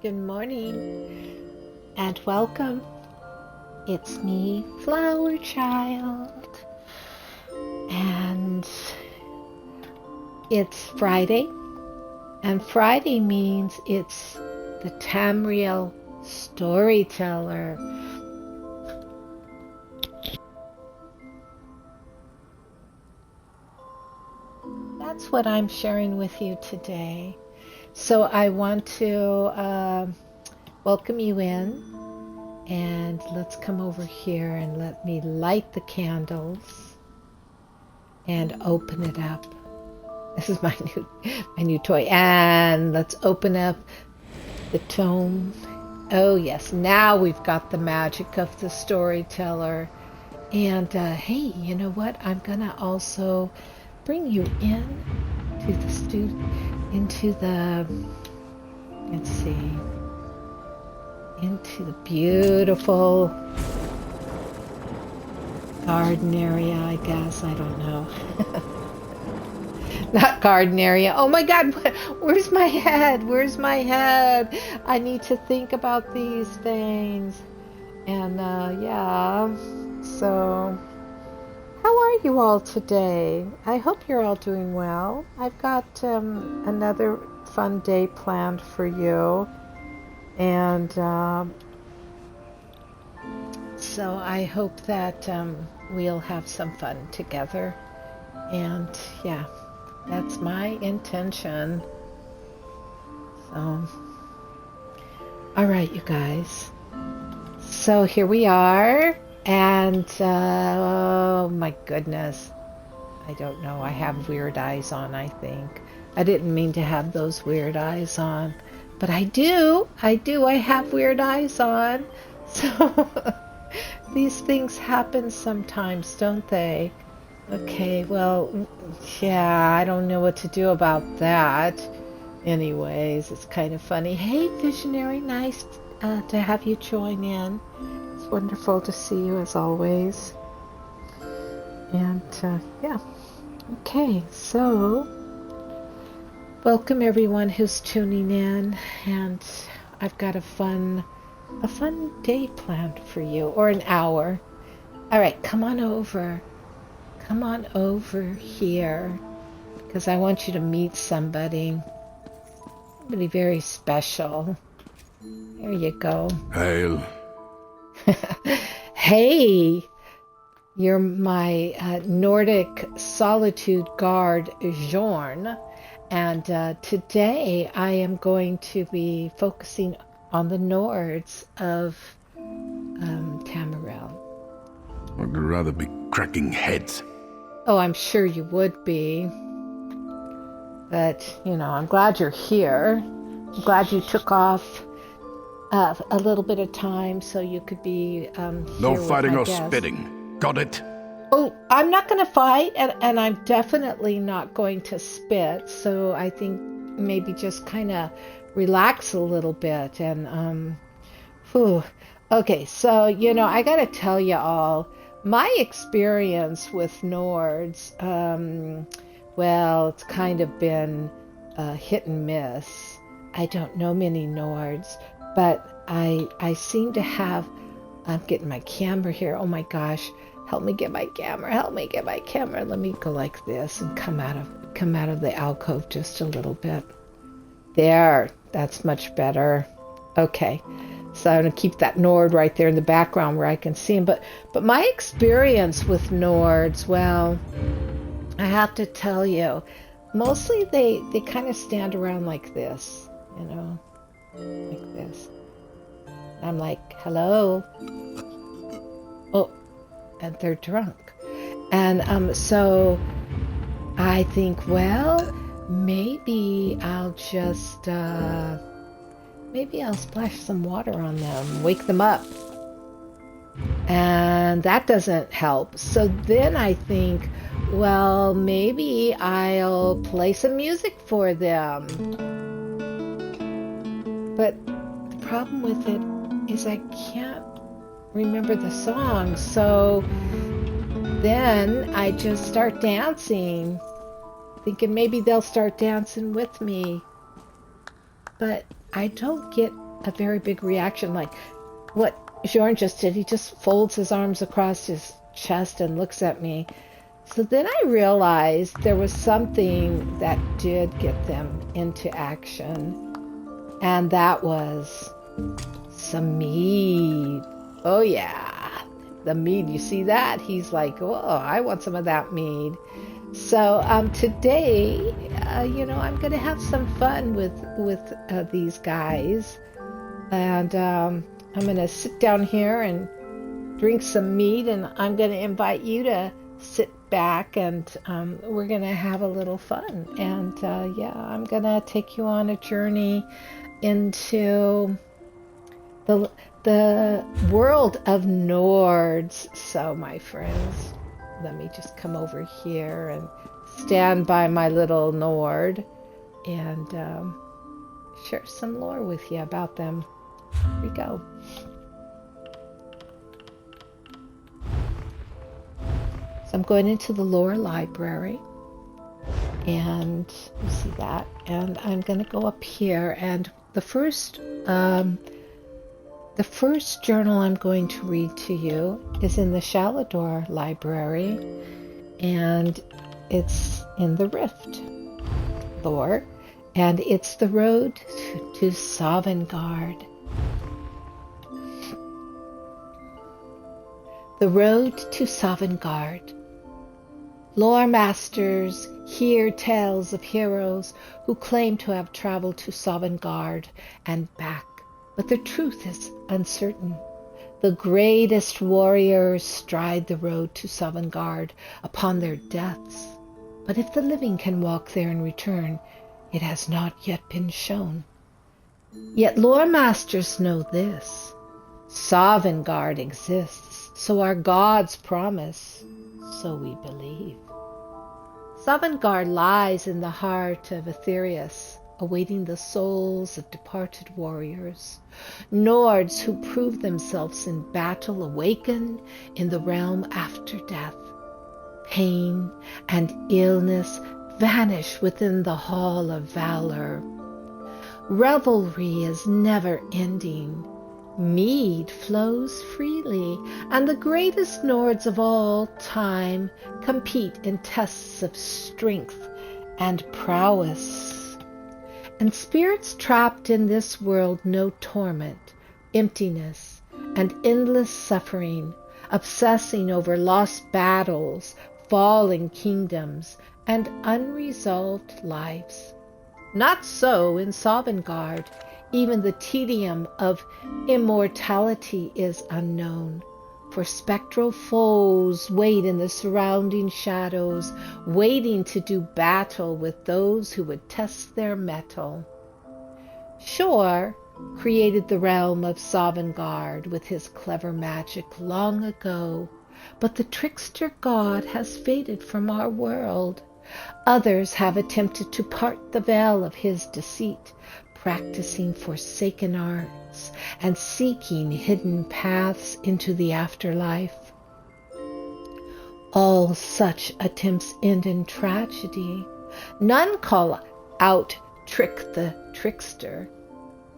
Good morning and welcome. It's me, Flower Child, and it's Friday, and Friday means it's the Tamriel Storyteller. That's what I'm sharing with you today. So I want to welcome you in, and let's come over here and let me light the candles and open it up. This is my new toy, and let's open up the tome. Oh yes, now we've got the magic of the storyteller. And hey, you know what? I'm gonna also bring you in to the into the beautiful garden area, I guess. I don't know. Not garden area. Oh my God, where's my head? Where's my head? I need to think about these things. And yeah, so how are you all today? I hope you're all doing well. I've got another fun day planned for you. And so I hope that we'll have some fun together. And yeah, that's my intention. So, all right, you guys. So here we are. And oh my goodness, I don't know. I have weird eyes on, I think. I didn't mean to have those weird eyes on, but I do. I have weird eyes on. So these things happen sometimes, don't they? Okay, well, yeah, I don't know what to do about that. Anyways, it's kind of funny. Hey, Visionary, nice to have you join in. It's wonderful to see you as always. And yeah, okay, so welcome everyone who's tuning in, and I've got a fun day planned for you, or an hour. All right, come on over here, because I want you to meet somebody very special. There you go. Hail. Hey, you're my Nordic solitude guard, Jorn, and today I am going to be focusing on the Nords of Tamriel. I'd rather be cracking heads. Oh, I'm sure you would be, but you know, I'm glad you're here. I'm glad you took off a little bit of time so you could be No here fighting with my or guest. spitting. Got it? Oh, I'm not going to fight, and I'm definitely not going to spit. So I think maybe just kind of relax a little bit. And whew. Okay, so you know, I got to tell you all, my experience with Nords, well, it's kind of been hit and miss. I don't know many Nords, but I seem to have. I'm getting my camera here. Oh my gosh. Help me get my camera. Help me get my camera. Let me go like this and come out of the alcove just a little bit. There. That's much better. Okay. So I'm going to keep that Nord right there in the background where I can see him. But my experience with Nords, well, I have to tell you, mostly they kind of stand around like this, you know, like this. I'm like, hello. Oh. And they're drunk. And so I think, well, maybe I'll just maybe I'll splash some water on them, wake them up. And that doesn't help. So then I think, well, maybe I'll play some music for them. But the problem with it is I can't remember the song, so then I just start dancing, thinking maybe they'll start dancing with me. But I don't get a very big reaction, like what Jorn just did. He just folds his arms across his chest and looks at me. So then I realized there was something that did get them into action, and that was some mead. Oh yeah, the mead. You see that? He's like, oh, I want some of that mead. So today, I'm going to have some fun with these guys, and I'm going to sit down here and drink some mead, and I'm going to invite you to sit back, and we're going to have a little fun. And I'm going to take you on a journey into the world of Nords. So, my friends, let me just come over here and stand by my little Nord and share some lore with you about them. Here we go. So I'm going into the lore library, and you see that, and I'm going to go up here, and the first journal I'm going to read to you is in the Shalador library, and it's in the Rift lore, and it's the road to Sovangarde. The road to Sovangarde. Lore masters hear tales of heroes who claim to have traveled to Sovangarde and back, but the truth is uncertain. The greatest warriors stride the road to Sovangarde upon their deaths, but if the living can walk there and return, it has not yet been shown. Yet lore masters know this: Sovangarde exists, so our gods promise, so we believe. Sovangarde lies in the heart of Aetherius, awaiting the souls of departed warriors. Nords who prove themselves in battle awaken in the realm after death. Pain and illness vanish within the hall of valor. Revelry is never ending. Mead flows freely, and the greatest Nords of all time compete in tests of strength and prowess. And spirits trapped in this world know torment, emptiness, and endless suffering, obsessing over lost battles, fallen kingdoms, and unresolved lives. Not so in Sovangarde. Even the tedium of immortality is unknown, for spectral foes wait in the surrounding shadows, waiting to do battle with those who would test their mettle. Shor created the realm of Sovangarde with his clever magic long ago, but the trickster god has faded from our world. Others have attempted to part the veil of his deceit, practicing forsaken arts and seeking hidden paths into the afterlife. All such attempts end in tragedy. None call out Trick the Trickster.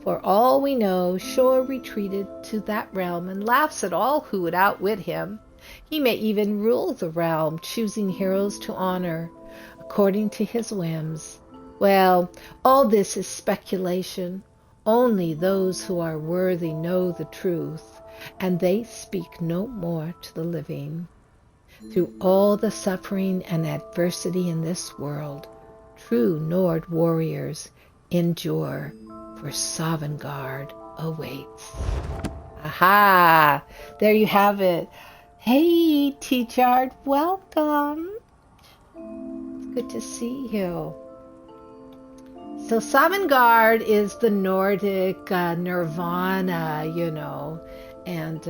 For all we know, Shor retreated to that realm and laughs at all who would outwit him. He may even rule the realm, choosing heroes to honor according to his whims. Well, all this is speculation. Only those who are worthy know the truth, and they speak no more to the living. Through all the suffering and adversity in this world, true Nord warriors endure, for Sovangarde awaits. Aha! There you have it. Hey, T-Chart, welcome. It's good to see you. So Sovangarde is the Nordic nirvana, and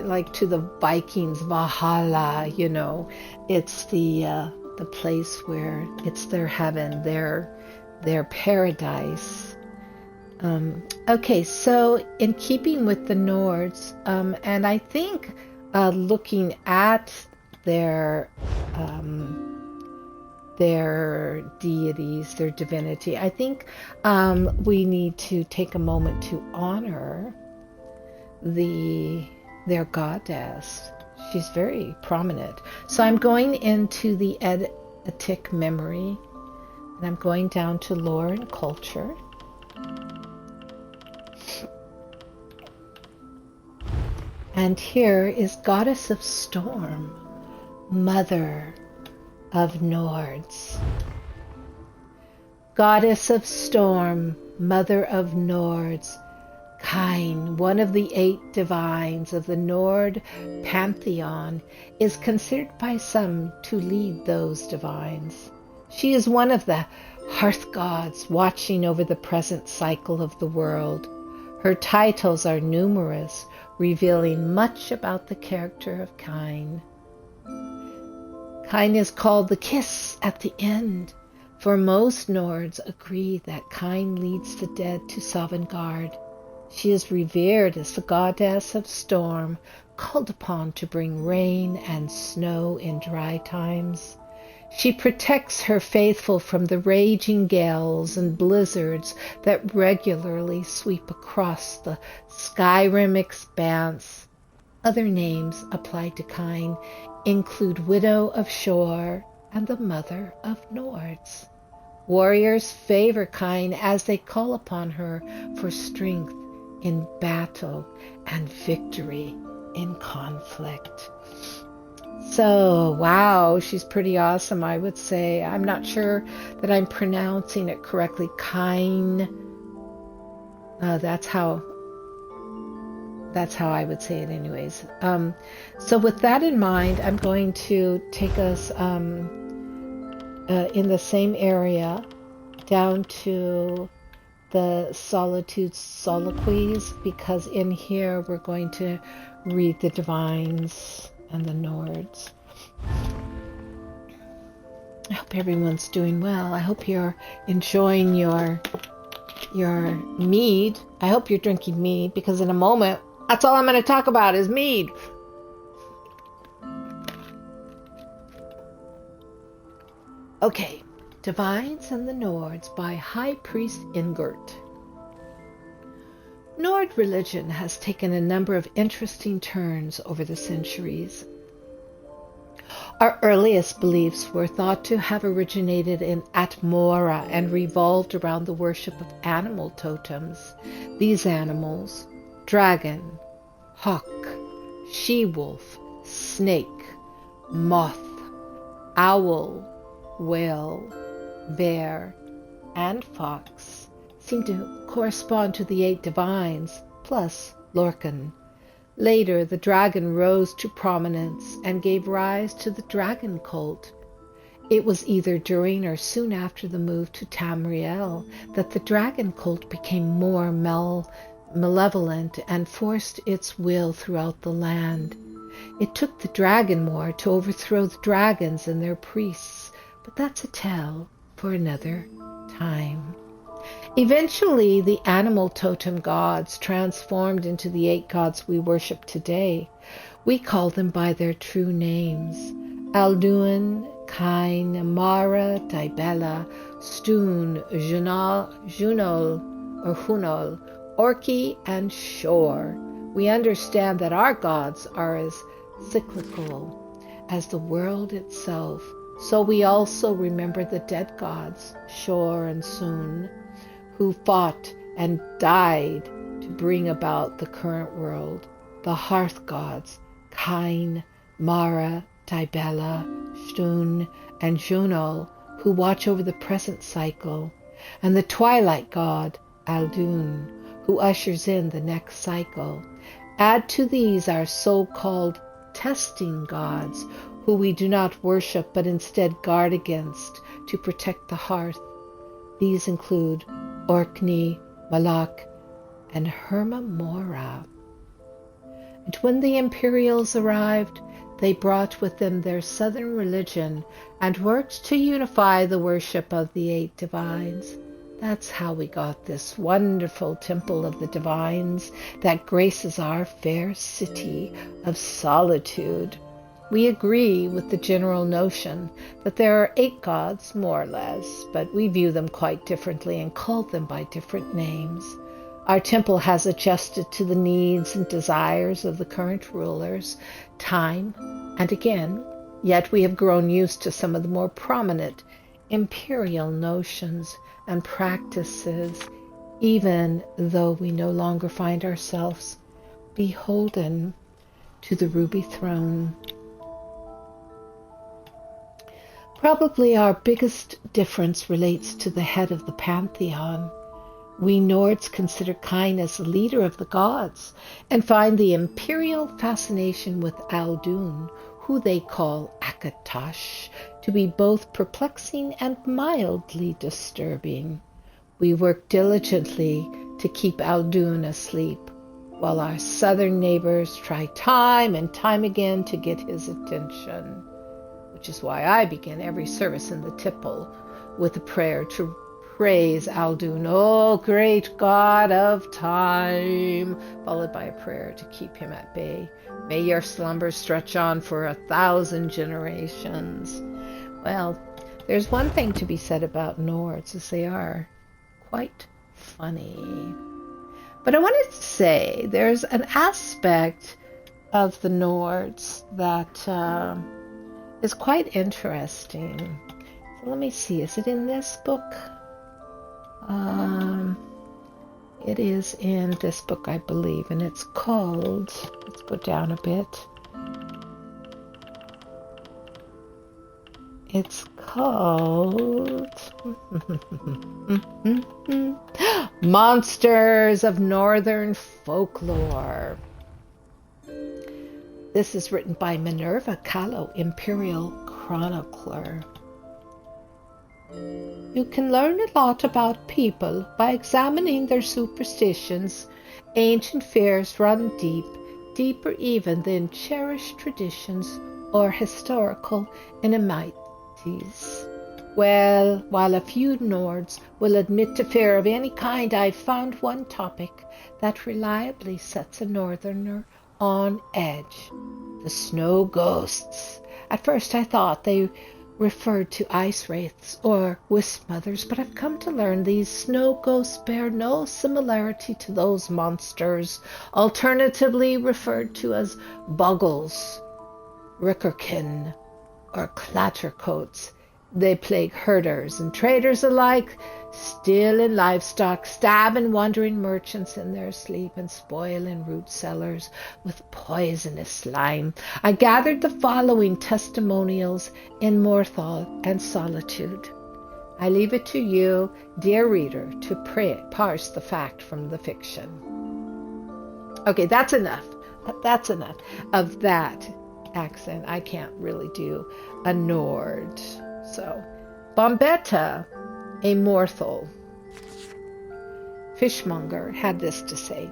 like to the Vikings, Valhalla, it's the place where it's their heaven, their paradise. Okay, so in keeping with the Nords, and I think looking at their their deities, their divinity. I think we need to take a moment to honor their goddess. She's very prominent. So I'm going into the Edetic memory, and I'm going down to lore and culture. And here is Goddess of Storm, Mother of Nords. Goddess of Storm, Mother of Nords, Kine, one of the 8 divines of the Nord pantheon, is considered by some to lead those divines. She is one of the hearth gods watching over the present cycle of the world. Her titles are numerous, revealing much about the character of Kine. Kine is called the kiss at the end, for most Nords agree that Kine leads the dead to Sovangarde. She is revered as the goddess of storm, called upon to bring rain and snow in dry times. She protects her faithful from the raging gales and blizzards that regularly sweep across the Skyrim expanse. Other names applied to Kine include Widow of Shore and the Mother of Nords. Warriors favor Kine as they call upon her for strength in battle and victory in conflict. So, wow, she's pretty awesome, I would say. I'm not sure that I'm pronouncing it correctly. Kine. That's how I would say it anyways. So with that in mind, I'm going to take us in the same area down to the Solitude Soliloquies, because in here we're going to read the divines and the Nords. I hope everyone's doing well. I hope you're enjoying your mead. I hope you're drinking mead, because in a moment, that's all I'm going to talk about is mead. Okay, Divines and the Nords by High Priest Ingert. Nord religion has taken a number of interesting turns over the centuries. Our earliest beliefs were thought to have originated in Atmora and revolved around the worship of animal totems. These animals, dragon, hawk, she-wolf, snake, moth, owl, whale, bear, and fox, seem to correspond to the 8 divines, plus Lorcan. Later, the dragon rose to prominence and gave rise to the dragon cult. It was either during or soon after the move to Tamriel that the dragon cult became more malevolent and forced its will throughout the land. It took the dragon war to overthrow the dragons and their priests, but that's a tale for another time. Eventually, the animal totem gods transformed into the 8 gods we worship today. We call them by their true names: Alduin, Kine, Mara, Dibella, Stune, Junol, or Hunol, Orki, and Shor. We understand that our gods are as cyclical as the world itself, so we also remember the dead gods, Shor and Sun, who fought and died to bring about the current world. The hearth gods, Kine, Mara, Dibella, Stune, and Junol, who watch over the present cycle, and the twilight god, Aldun, who ushers in the next cycle. Add to these our so-called testing gods, who we do not worship but instead guard against to protect the hearth. These include Orkney, Malak, and Hermamora. And when the Imperials arrived, they brought with them their southern religion and worked to unify the worship of the 8 divines. That's how we got this wonderful temple of the divines that graces our fair city of solitude. We agree with the general notion that there are 8 gods, more or less, but we view them quite differently and call them by different names. Our temple has adjusted to the needs and desires of the current rulers, time and again, yet we have grown used to some of the more prominent imperial notions and practices, even though we no longer find ourselves beholden to the ruby throne. Probably our biggest difference relates to the head of the pantheon. We Nords consider Quich as the leader of the gods and find the imperial fascination with Aldun, who they call Akatosh, to be both perplexing and mildly disturbing. We work diligently to keep Aldun asleep, while our southern neighbors try time and time again to get his attention, which is why I begin every service in the temple with a prayer to praise Aldun, O great God of time, followed by a prayer to keep him at bay. May your slumbers stretch on for 1,000 generations. Well, there's one thing to be said about Nords, as they are quite funny. But I wanted to say there's an aspect of the Nords that is quite interesting. So let me see, is it in this book? It is in this book, I believe, and it's called, let's go down a bit. It's called Monsters of Northern Folklore. This is written by Minerva Callow, Imperial Chronicler. You can learn a lot about people by examining their superstitions. Ancient fears run deep, deeper even than cherished traditions or historical enmities. Well, while a few Nords will admit to fear of any kind, I've found one topic that reliably sets a Northerner on edge: the snow ghosts. At first I thought they referred to ice wraiths or wisp mothers, but I've come to learn these snow ghosts bear no similarity to those monsters, alternatively referred to as boggles, rickerkin, or clattercoats. They plague herders and traders alike, stealing livestock, stabbing wandering merchants in their sleep, and spoiling root sellers with poisonous slime. I gathered the following testimonials in Morthal and Solitude. I leave it to you, dear reader, to parse the fact from the fiction. Okay, that's enough. That's enough of that accent. I can't really do a Nord. So, Bombetta, a Morthal fishmonger, had this to say.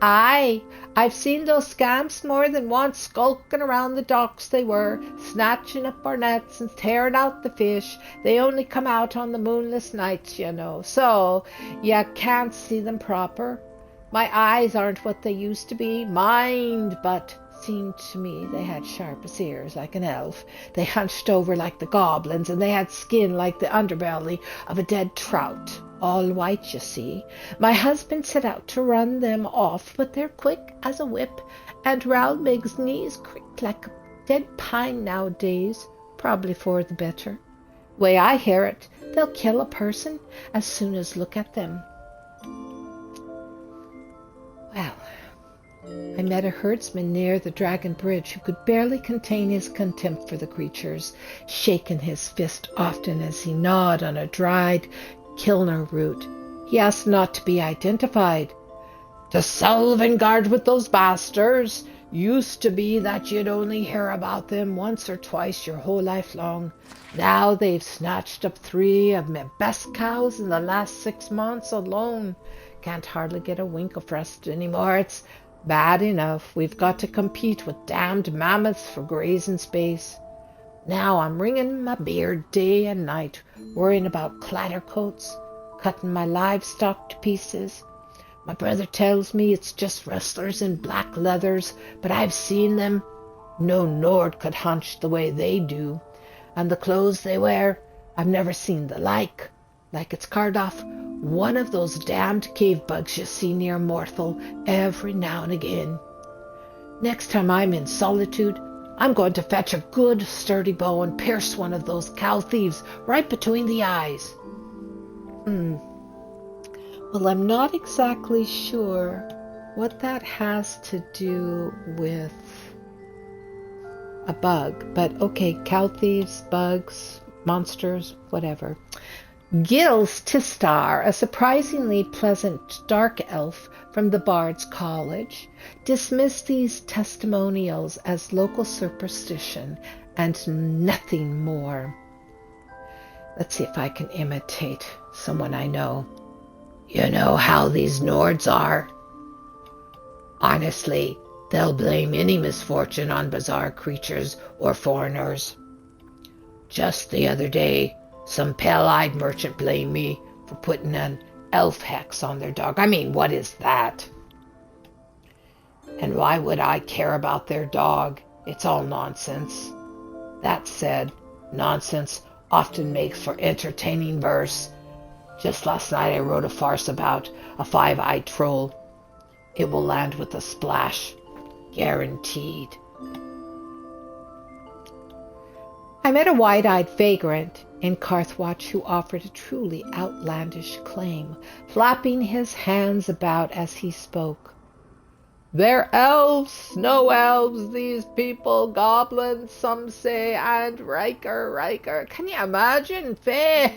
I've seen those scamps more than once, skulking around the docks they were, snatching up our nets and tearing out the fish. They only come out on the moonless nights, you know, so you can't see them proper. My eyes aren't what they used to be, mind, but seemed to me they had sharp as ears like an elf. They hunched over like the goblins, and they had skin like the underbelly of a dead trout. All white, you see. My husband set out to run them off, but they're quick as a whip, and Rowlmig's knees creak like a dead pine nowadays, probably for the better. Way I hear it, they'll kill a person as soon as look at them. Well, I met a herdsman near the Dragon Bridge who could barely contain his contempt for the creatures, shaking his fist often as he gnawed on a dried Kilner root. He asked not to be identified. "To Sovangarde with those bastards. Used to be that you'd only hear about them once or twice your whole life long. Now they've snatched up 3 of my best cows in the last 6 months alone. Can't hardly get a wink of rest anymore. It's bad enough we've got to compete with damned mammoths for grazing space. Now I'm wringing my beard day and night, worrying about clattercoats, cutting my livestock to pieces. My brother tells me it's just rustlers in black leathers, but I've seen them. No Nord could hunch the way they do. And the clothes they wear, I've never seen the like. Like it's carved off one of those damned cave bugs you see near Morthal every now and again. Next time I'm in solitude, I'm going to fetch a good sturdy bow and pierce one of those cow thieves right between the eyes. Well, I'm not exactly sure what that has to do with a bug, but okay, cow thieves, bugs, monsters, whatever. Gils Tistar, a surprisingly pleasant dark elf from the Bard's College, dismissed these testimonials as local superstition and nothing more. Let's see if I can imitate someone I know. You know how these Nords are. Honestly, they'll blame any misfortune on bizarre creatures or foreigners. Just the other day, some pale-eyed merchant blamed me for putting an elf hex on their dog. I mean, what is that? And why would I care about their dog? It's all nonsense. That said, nonsense often makes for entertaining verse. Just last night I wrote a farce about a five-eyed troll. It will land with a splash. Guaranteed. I met a wide-eyed vagrant in Carthwatch who offered a truly outlandish claim, flapping his hands about as he spoke. They're elves, snow elves, these people, goblins, some say, and Riker. Can you imagine, Faye?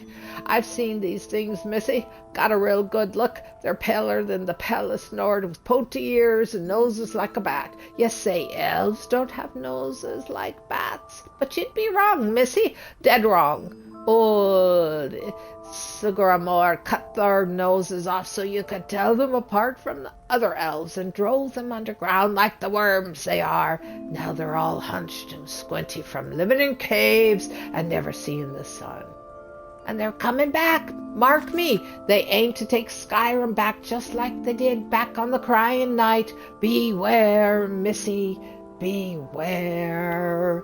I've seen these things, missy. Got a real good look. They're paler than the palest Nord, with pointy ears and noses like a bat. You say elves don't have noses like bats, but you'd be wrong, missy. Dead wrong. Oh, Sigramor cut their noses off so you could tell them apart from the other elves and drove them underground like the worms they are. Now they're all hunched and squinty from living in caves and never seeing the sun. And they're coming back. Mark me. They aim to take Skyrim back just like they did back on the Crying Night. Beware, missy, beware.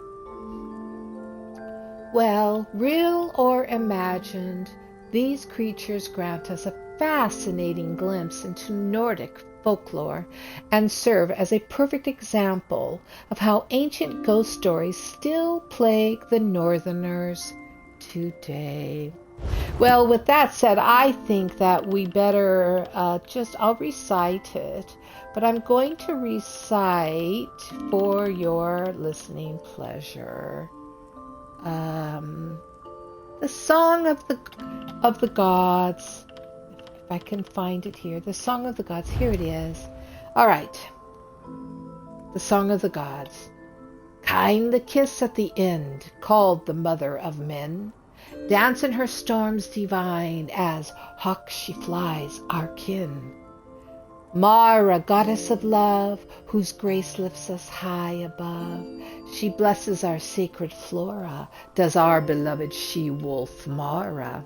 Well, real or imagined, these creatures grant us a fascinating glimpse into Nordic folklore and serve as a perfect example of how ancient ghost stories still plague the Northerners today. Well, with that said, I think that we better I'll recite it, but I'm going to recite for your listening pleasure. The Song of the Gods. If I can find it here. The Song of the Gods. Here it is. All right. The Song of the Gods. Kind the kiss at the end, called the mother of men. Dance in her storms divine, as hawk she flies our kin. Mara, goddess of love, whose grace lifts us high above. She blesses our sacred flora, does our beloved she-wolf Mara.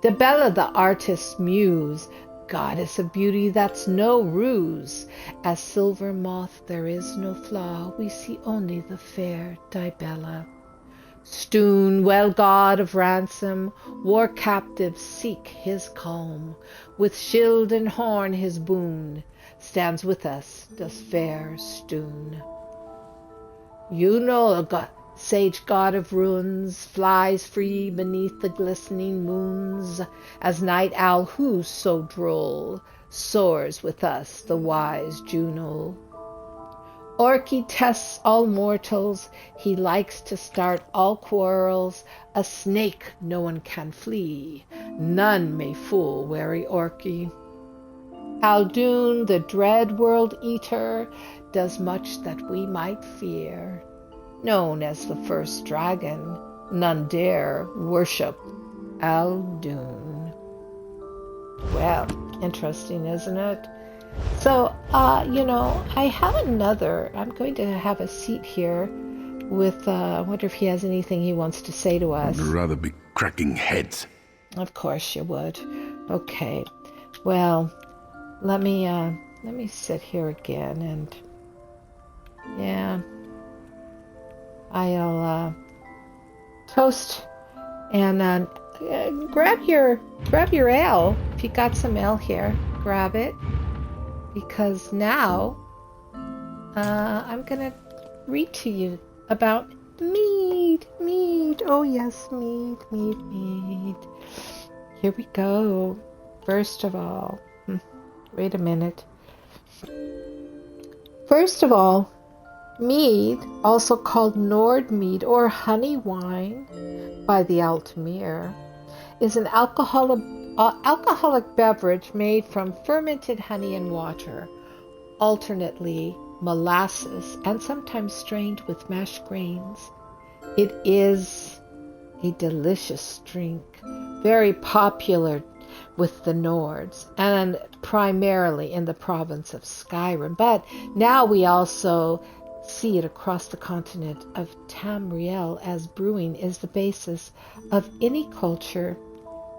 Debella, the artist's muse, goddess of beauty that's no ruse. As silver moth there is no flaw, we see only the fair Dibella. Stoon, well god of ransom, war captives seek his calm. With shield and horn his boon, stands with us, does fair Stoon. You know, sage god of ruins, flies free beneath the glistening moons, as night owl who's so droll, soars with us the wise Juno. Orky tests all mortals, he likes to start all quarrels. A snake no one can flee, none may fool wary Orky. Aldun, the dread world eater, does much that we might fear. Known as the first dragon, none dare worship Aldun. Well, interesting, isn't it? So, I have I'm going to have a seat here with, I wonder if he has anything he wants to say to us. I'd rather be cracking heads. Of course you would. Okay. Well, let me sit here again and, yeah. I'll toast and grab your ale. If you got some ale here, grab it, because now I'm gonna read to you about Mead. Oh yes, Mead. Here we go. First of all, wait a minute. First of all, Mead, also called Nord mead or honey wine by the Altmere, is an alcoholic beverage made from fermented honey and water, alternately molasses and sometimes strained with mashed grains. It is a delicious drink, very popular with the Nords and primarily in the province of Skyrim, but now we also see it across the continent of Tamriel, as brewing is the basis of any culture.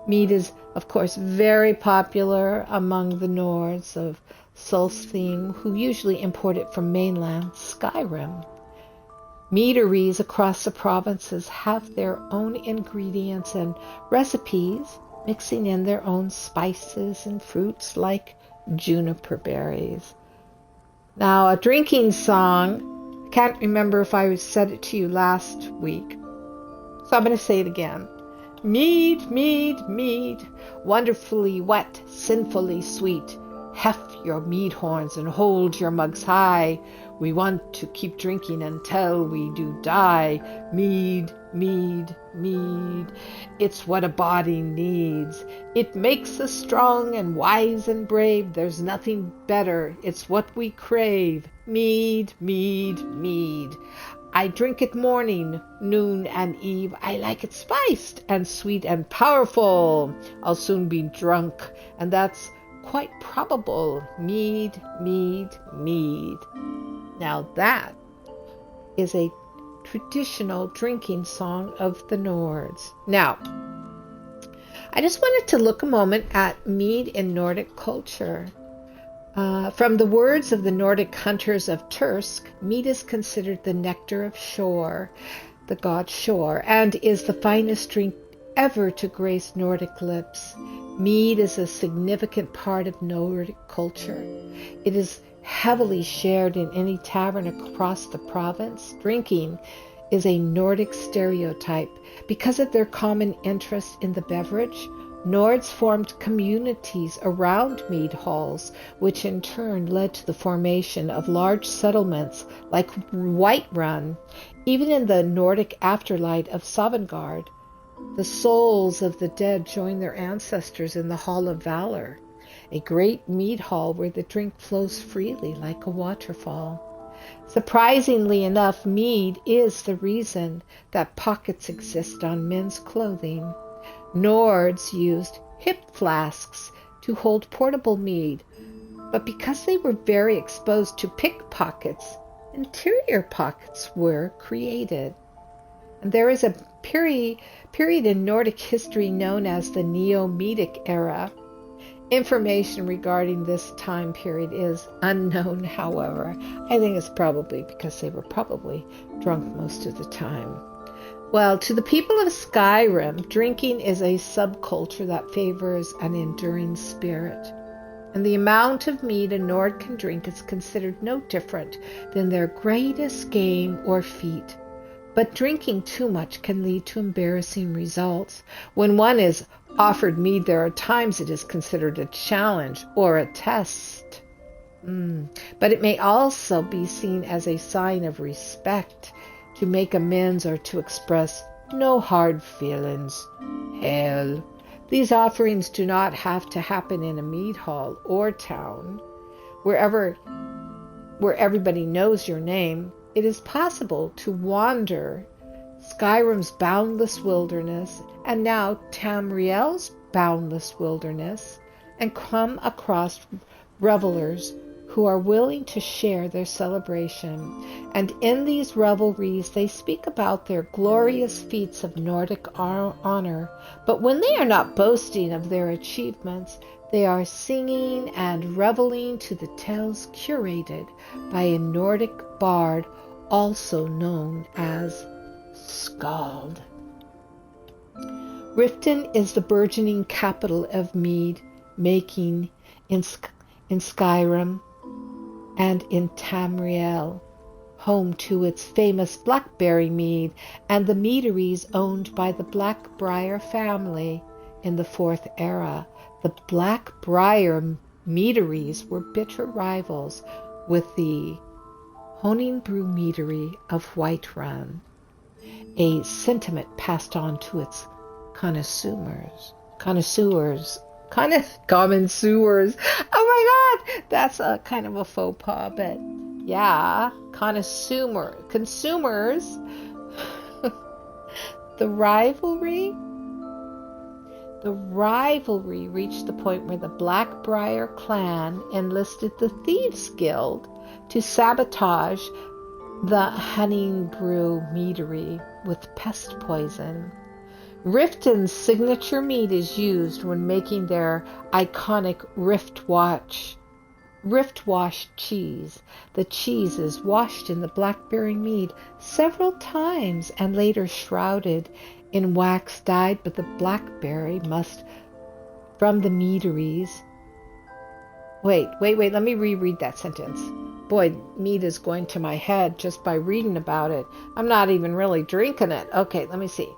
Mead is, of course, very popular among the Nords of Solstheim, who usually import it from mainland Skyrim. Meaderies across the provinces have their own ingredients and recipes, mixing in their own spices and fruits like juniper berries. Now, a drinking song, I can't remember if I said it to you last week, so I'm going to say it again. Mead, wonderfully wet, sinfully sweet. Heft your mead horns and hold your mugs high. We want to keep drinking until we do die. Mead. It's what a body needs. It makes us strong and wise and brave. There's nothing better. It's what we crave. Mead. I drink it morning, noon, and eve. I like it spiced and sweet and powerful. I'll soon be drunk, and that's quite probable. Mead. Now that is a traditional drinking song of the Nords. Now, I just wanted to look a moment at mead in Nordic culture. From the words of the Nordic hunters of Tursk, mead is considered the nectar of Shor, the god Shor, and is the finest drink ever to grace Nordic lips. Mead is a significant part of Nordic culture. It is heavily shared in any tavern across the province. Drinking is a Nordic stereotype. Because of their common interest in the beverage, Nords formed communities around mead halls, which in turn led to the formation of large settlements like Whiterun. Even in the Nordic afterlife of Sovangarde, the souls of the dead join their ancestors in the Hall of Valor, a great mead hall where the drink flows freely like a waterfall. Surprisingly enough, mead is the reason that pockets exist on men's clothing. Nords used hip flasks to hold portable mead, but because they were very exposed to pickpockets, interior pockets were created. And there is a period in Nordic history known as the Neo-Medic era. Information regarding this time period is unknown, however. I think it's probably because they were probably drunk most of the time. Well, to the people of Skyrim, drinking is a subculture that favors an enduring spirit. And the amount of mead a Nord can drink is considered no different than their greatest game or feat. But drinking too much can lead to embarrassing results. When one is offered mead, there are times it is considered a challenge or a test. But it may also be seen as a sign of respect, to make amends or to express no hard feelings. Hell, these offerings do not have to happen in a mead hall or town, where everybody knows your name. It is possible to wander Skyrim's boundless wilderness, and now Tamriel's boundless wilderness, and come across revelers who are willing to share their celebration. And in these revelries they speak about their glorious feats of Nordic honor, but when they are not boasting of their achievements, they are singing and reveling to the tales curated by a Nordic bard also known as Skald. Riften is the burgeoning capital of mead making in Skyrim and in Tamriel, home to its famous blackberry mead and the meaderies owned by the Blackbriar family in the Fourth Era. The Blackbriar meaderies were bitter rivals with the Honningbrew meadery of Whiterun, a sentiment passed on to its connoisseurs. Oh my God, that's a kind of a faux pas, but yeah, consumers. The rivalry reached the point where the Blackbriar clan enlisted the Thieves Guild to sabotage the Honningbrew meadery with pest poison. Riften's signature mead is used when making their iconic Riftwash cheese. The cheese is washed in the blackberry mead several times and later shrouded in wax dyed with the blackberry must from the meaderies. Wait, let me reread that sentence. Boy, mead is going to my head just by reading about it. I'm not even really drinking it. Okay, let me see.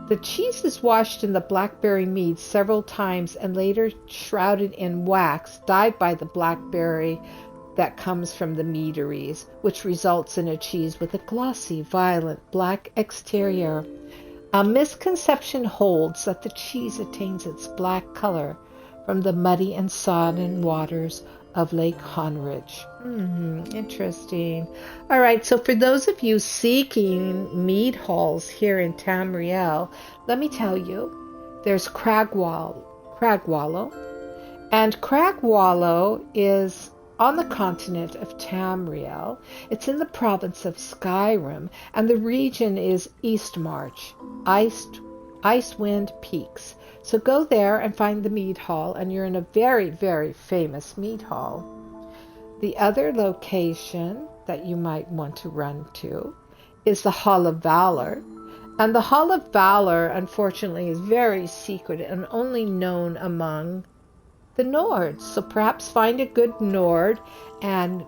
The cheese is washed in the blackberry mead several times and later shrouded in wax dyed by the blackberry that comes from the meaderies, which results in a cheese with a glossy, violent black exterior. A misconception holds that the cheese attains its black color from the muddy and sodden waters of Lake Honridge. Interesting. All right, so for those of you seeking mead halls here in Tamriel, let me tell you, there's Cragwallow. And Cragwallow is on the continent of Tamriel. It's in the province of Skyrim, and the region is Eastmarch, Icewind Peaks. So go there and find the mead hall, and you're in a very, very famous mead hall. The other location that you might want to run to is the Hall of Valor. And the Hall of Valor, unfortunately, is very secret and only known among the Nords. So perhaps find a good Nord and,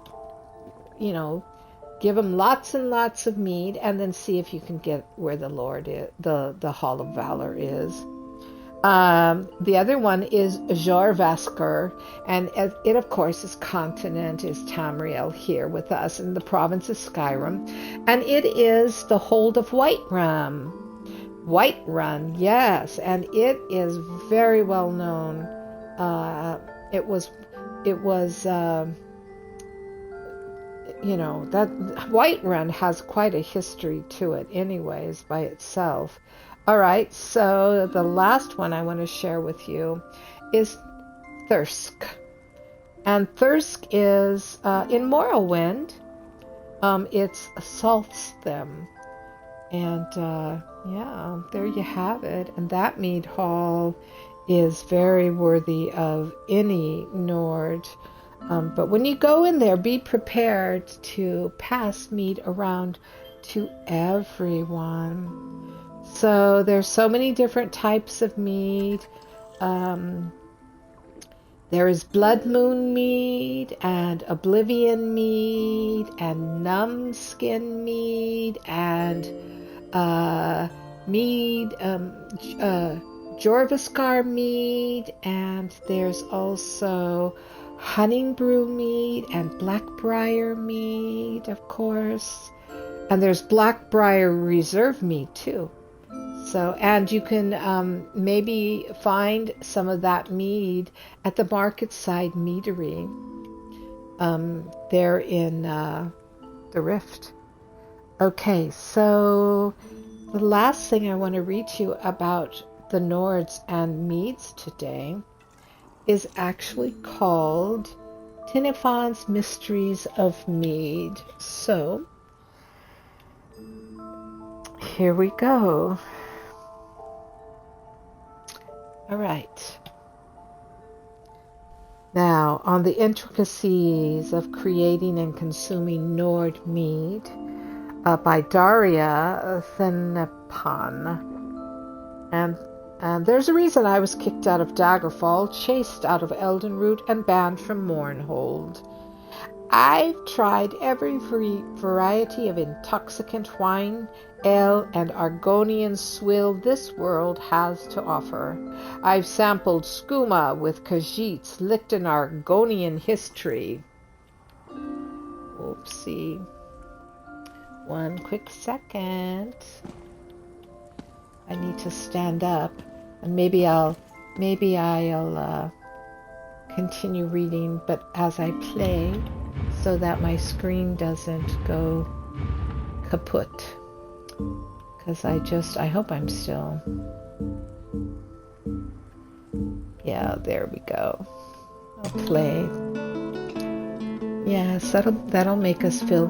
give them lots and lots of mead, and then see if you can get where the Lord is, the Hall of Valor is. The other one is Jorvaskr, and it, of course, is Tamriel here with us in the province of Skyrim, and it is the hold of Whiterun, yes, and it is very well known. That Whiterun has quite a history to it anyways by itself. All right, so the last one I want to share with you is Thirsk. And Thirsk is in Morrowind. It's Saltstham. And there you have it. And that mead hall is very worthy of any Nord. But when you go in there, be prepared to pass mead around to everyone. So there's so many different types of mead. There is Blood Moon mead and Oblivion mead and Numbskin mead and Jorvaskar mead, and there's also Honningbrew mead and Blackbriar mead, of course. And there's Blackbriar Reserve mead too. So, and you can maybe find some of that mead at the Marketside Meadery there in the Rift. Okay, so the last thing I want to read to you about the Nords and Meads today is actually called Thenephans Mysteries of Mead. So, here we go. All right. Now, on the intricacies of creating and consuming Nord mead, by Daria Thenephans. And there's a reason I was kicked out of Daggerfall, chased out of Eldenroot, and banned from Mournhold. I've tried every variety of intoxicant wine, ale, and Argonian swill this world has to offer. I've sampled skooma with Khajiits, licked an Argonian history. Oopsie. One quick second. I need to stand up, and maybe I'll continue reading, but as I play, so that my screen doesn't go kaput. Because I hope I'm still. Yeah, there we go. I'll play. Yes, that'll make us feel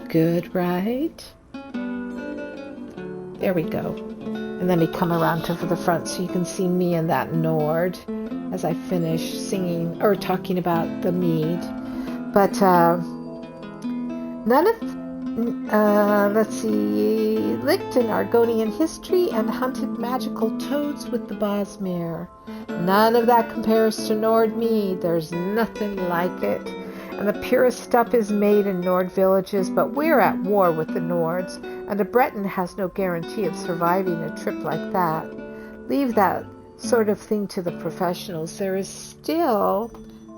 good, right? There we go. And let me come around to the front so you can see me and that Nord as I finish singing or talking about the Mead. But none of, let's see, licked in Argonian history and hunted magical toads with the Bosmere. None of that compares to Nord Mead. There's nothing like it. And the purest stuff is made in Nord villages, but we're at war with the Nords, and a Breton has no guarantee of surviving a trip like that. Leave that sort of thing to the professionals. There is still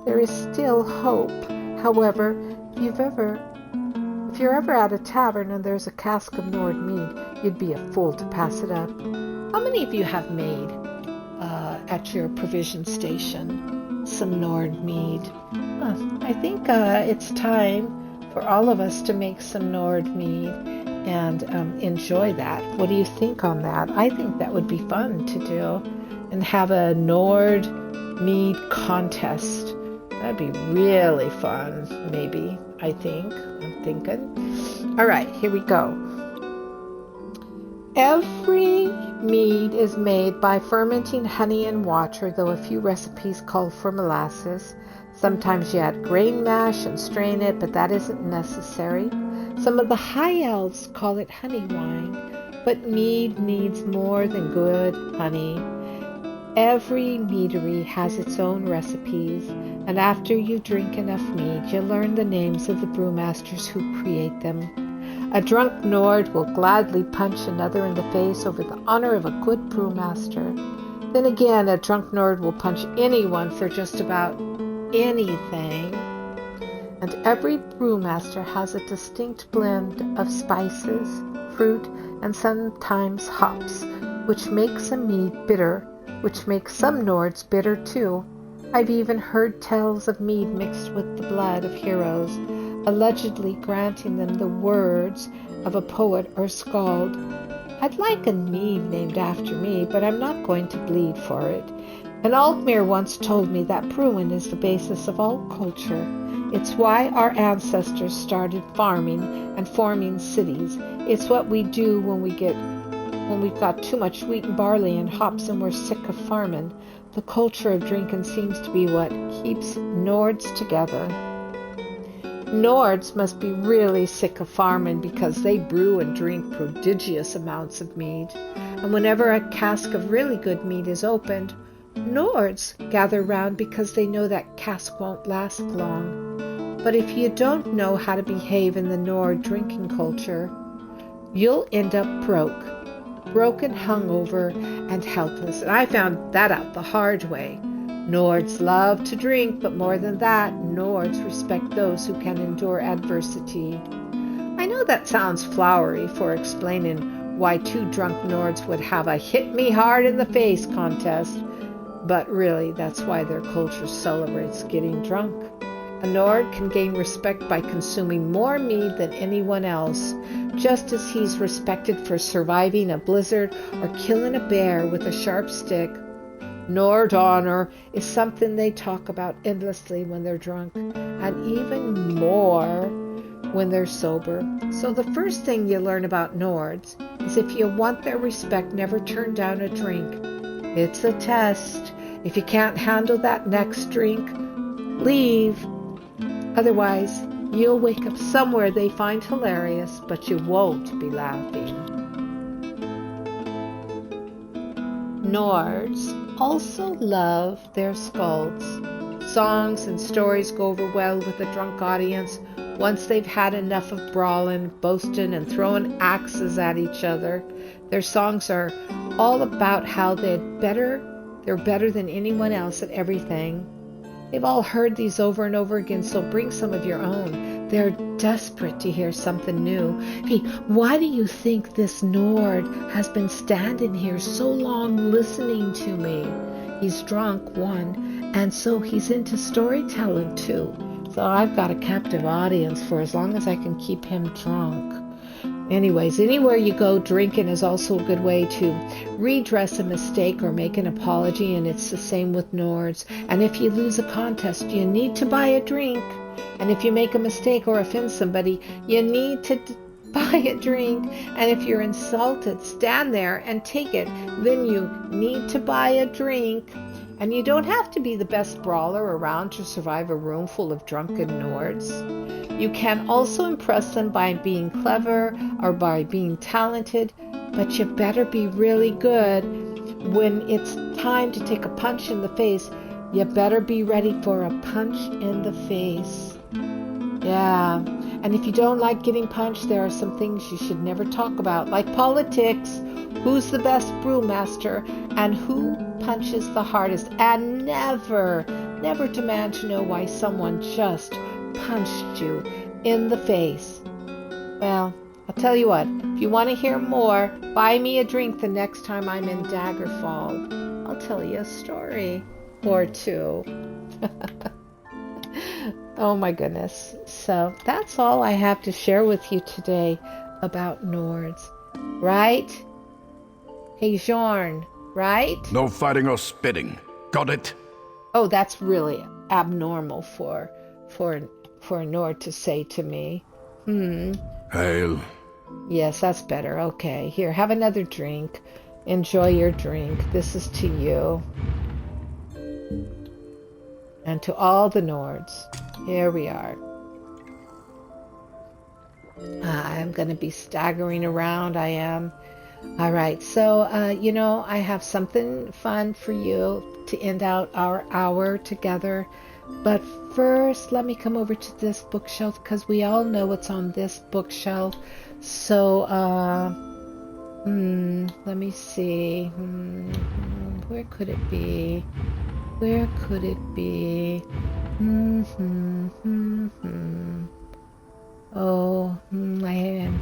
hope. However, if you're ever at a tavern and there's a cask of Nord Mead, you'd be a fool to pass it up. How many of you have made at your provision station some Nord Mead? I think it's time for all of us to make some Nord Mead and enjoy that. What do you think on that? I think that would be fun to do, and have a Nord Mead contest. That'd be really fun, maybe, I'm thinking. All right, here we go. Every mead is made by fermenting honey and water, though a few recipes call for molasses. Sometimes you add grain mash and strain it, but that isn't necessary. Some of the high elves call it honey wine, but mead needs more than good honey. Every meadery has its own recipes, and after you drink enough mead, you'll learn the names of the brewmasters who create them. A drunk Nord will gladly punch another in the face over the honor of a good brewmaster. Then again, a drunk Nord will punch anyone for just about anything. And every brewmaster has a distinct blend of spices, fruit, and sometimes hops, which makes a mead bitter, which makes some Nords bitter too. I've even heard tales of mead mixed with the blood of heroes, allegedly granting them the words of a poet or skald. I'd like a mead named after me, but I'm not going to bleed for it. An Aldmere once told me that brewing is the basis of all culture. It's why our ancestors started farming and forming cities. It's what we do when we've got too much wheat and barley and hops and we're sick of farming. The culture of drinking seems to be what keeps Nords together. Nords must be really sick of farming because they brew and drink prodigious amounts of mead. And whenever a cask of really good mead is opened, Nords gather round because they know that cask won't last long. But if you don't know how to behave in the Nord drinking culture, you'll end up broken, hungover, and helpless. And I found that out the hard way. Nords love to drink, but more than that, Nords respect those who can endure adversity. I know that sounds flowery for explaining why two drunk Nords would have a hit me hard in the face contest, but really that's why their culture celebrates getting drunk. A Nord can gain respect by consuming more mead than anyone else, just as he's respected for surviving a blizzard or killing a bear with a sharp stick. Nord honor is something they talk about endlessly when they're drunk, and even more when they're sober. So the first thing you learn about Nords is if you want their respect, never turn down a drink. It's a test. If you can't handle that next drink, leave. Otherwise, You'll wake up somewhere they find hilarious, but you won't be laughing. Nords also love their skalds. Songs and stories go over well with a drunk audience once they've had enough of brawling, boasting, and throwing axes at each other. Their songs are all about how they're better than anyone else at everything. They've all heard these over and over again, so bring some of your own. They're desperate to hear something new. Hey, why do you think this Nord has been standing here so long listening to me? He's drunk, one, and so he's into storytelling too. So I've got a captive audience for as long as I can keep him drunk. Anyways, anywhere you go, drinking is also a good way to redress a mistake or make an apology, and it's the same with Nords. And if you lose a contest, you need to buy a drink. And if you make a mistake or offend somebody, you need to buy a drink. And if you're insulted, stand there and take it. Then you need to buy a drink. And you don't have to be the best brawler around to survive a room full of drunken Nords. You can also impress them by being clever or by being talented, but you better be really good. When it's time to take a punch in the face, you better be ready for a punch in the face. Yeah, and if you don't like getting punched, there are some things you should never talk about, like politics, who's the best brewmaster, and who punches the hardest, and never demand to know why someone just punched you in the face. Well, I'll tell you what, if you want to hear more, buy me a drink the next time I'm in Daggerfall. I'll tell you a story or two. Oh my goodness. So that's all I have to share with you today about Nords. Right? Hey, Jorn, right? No fighting or spitting. Got it? Oh, that's really abnormal for a Nord to say to me. Hail. Yes, that's better. Okay, here, have another drink. Enjoy your drink. This is to you. And to all the Nords. Here we are. I'm going to be staggering around. I am. All right, so, I have something fun for you to end out our hour together. But first, let me come over to this bookshelf, because we all know what's on this bookshelf. So, let me see. Where could it be? Where could it be? Oh, I am.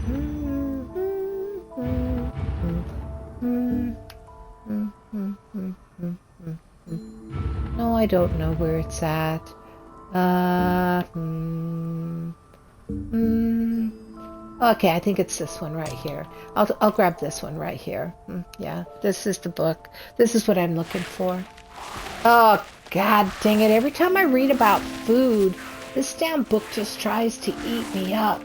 No, I don't know where it's at. Okay, I think it's this one right here. I'll grab this one right here. Yeah, this is the book. This is what I'm looking for. Oh, God dang it. Every time I read about food, this damn book just tries to eat me up.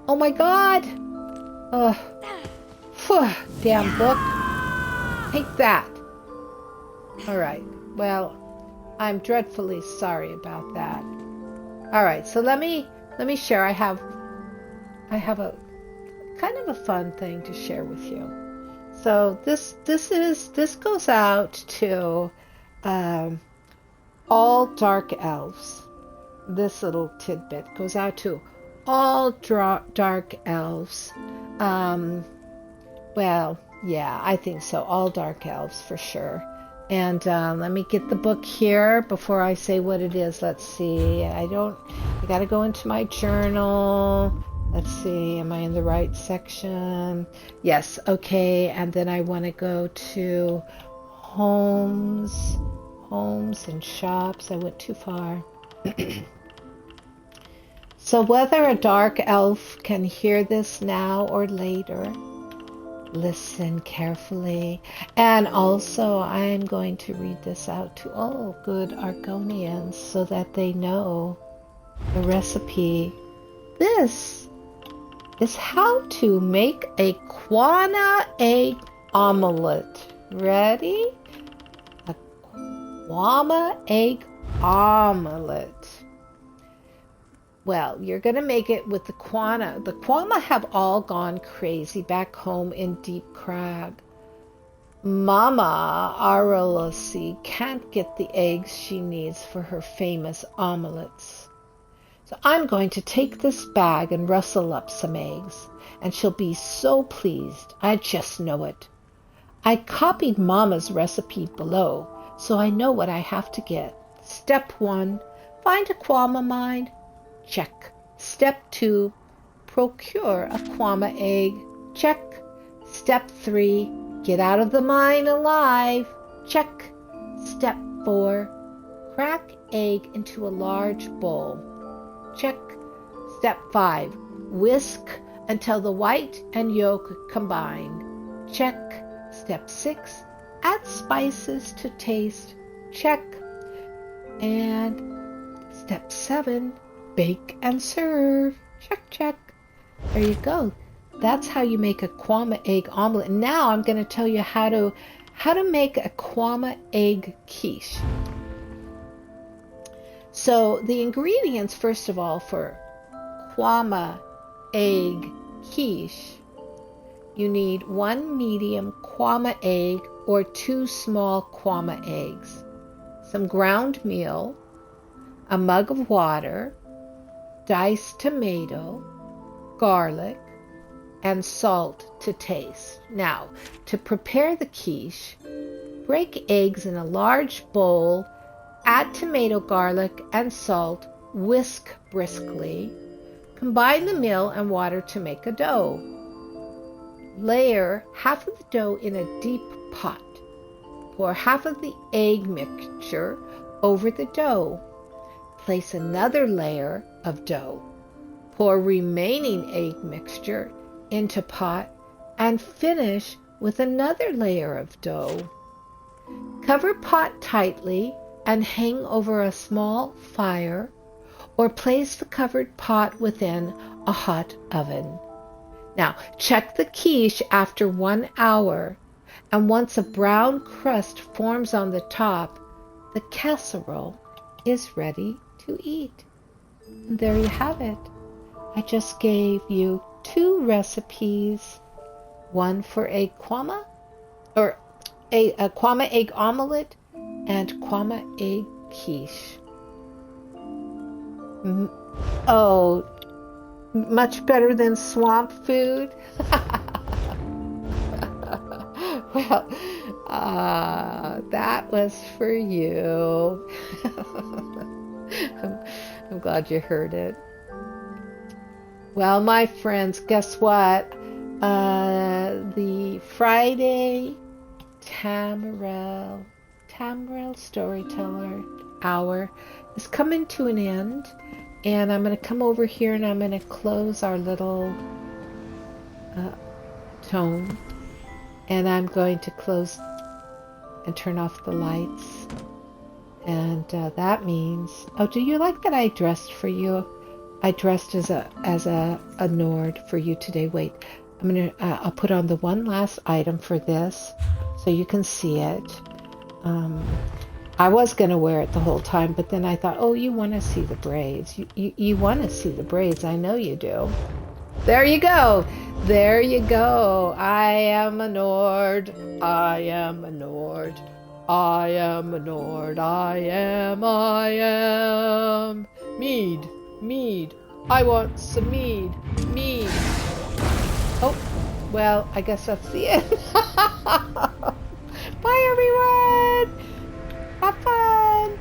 Oh my God! Damn book. Take that. Alright, well, I'm dreadfully sorry about that. Alright, so let me share. I have a kind of a fun thing to share with you. So this goes out to all dark elves. This little tidbit goes out to all dark elves. Well, yeah, I think so. All dark elves for sure. And let me get the book here before I say what it is. Let's see. I got to go into my journal. Let's see. Am I in the right section? Yes. Okay. And then I want to go to homes and shops. I went too far. So whether a dark elf can hear this now or later, listen carefully. And also, I'm going to read this out to all good Argonians so that they know the recipe. This is how to make a Kwama egg omelet. Ready? A Kwama egg omelet. Well, you're going to make it with the Kwama. The Kwama have all gone crazy back home in Deep Crag. Mama Aralosi can't get the eggs she needs for her famous omelets. So I'm going to take this bag and rustle up some eggs, and she'll be so pleased. I just know it. I copied Mama's recipe below, so I know what I have to get. Step 1, find a Kwama mine. Check. Step 2, procure a Kwama egg. Check. Step 3, get out of the mine alive. Check. Step 4, crack egg into a large bowl. Check. Step 5, whisk until the white and yolk combine. Check. Step 6, add spices to taste. Check. And step 7, bake and serve. Check, check. There you go. That's how you make a Kwama egg omelet. And now I'm going to tell you how to make a Kwama egg quiche. So the ingredients, first of all, for Kwama egg quiche, you need 1 medium Kwama egg or 2 small Kwama eggs, some ground meal, a mug of water, diced tomato, garlic, and salt to taste. Now, to prepare the quiche, break eggs in a large bowl, add tomato, garlic, and salt, whisk briskly, combine the meal and water to make a dough. Layer half of the dough in a deep pot. Pour half of the egg mixture over the dough. Place another layer of dough. Pour remaining egg mixture into pot and finish with another layer of dough. Cover pot tightly and hang over a small fire, or place the covered pot within a hot oven. Now, check the quiche after 1 hour, and once a brown crust forms on the top, the casserole is ready to eat. And there you have it. I just gave you 2 recipes, one for a Kwama, or a Kwama egg omelet, and Kwama egg quiche. Oh, much better than swamp food. Well, that was for you. I'm glad you heard it. Well, my friends, guess what? The Friday Tamriel Storyteller Hour is coming to an end, and I'm going to come over here and I'm going to close our little tone, and I'm going to close and turn off the lights, and that means, oh, do you like that I dressed for you? I dressed as a Nord for you today. Wait, I'll put on the one last item for this so you can see it. I was going to wear it the whole time, but then I thought, oh, you want to see the braids. You want to see the braids. I know you do. There you go. There you go. I am a Nord. I am a Nord. I am a Nord. I am. Mead. I want some mead. Oh, well, I guess that's the end. Bye, everyone. Have fun.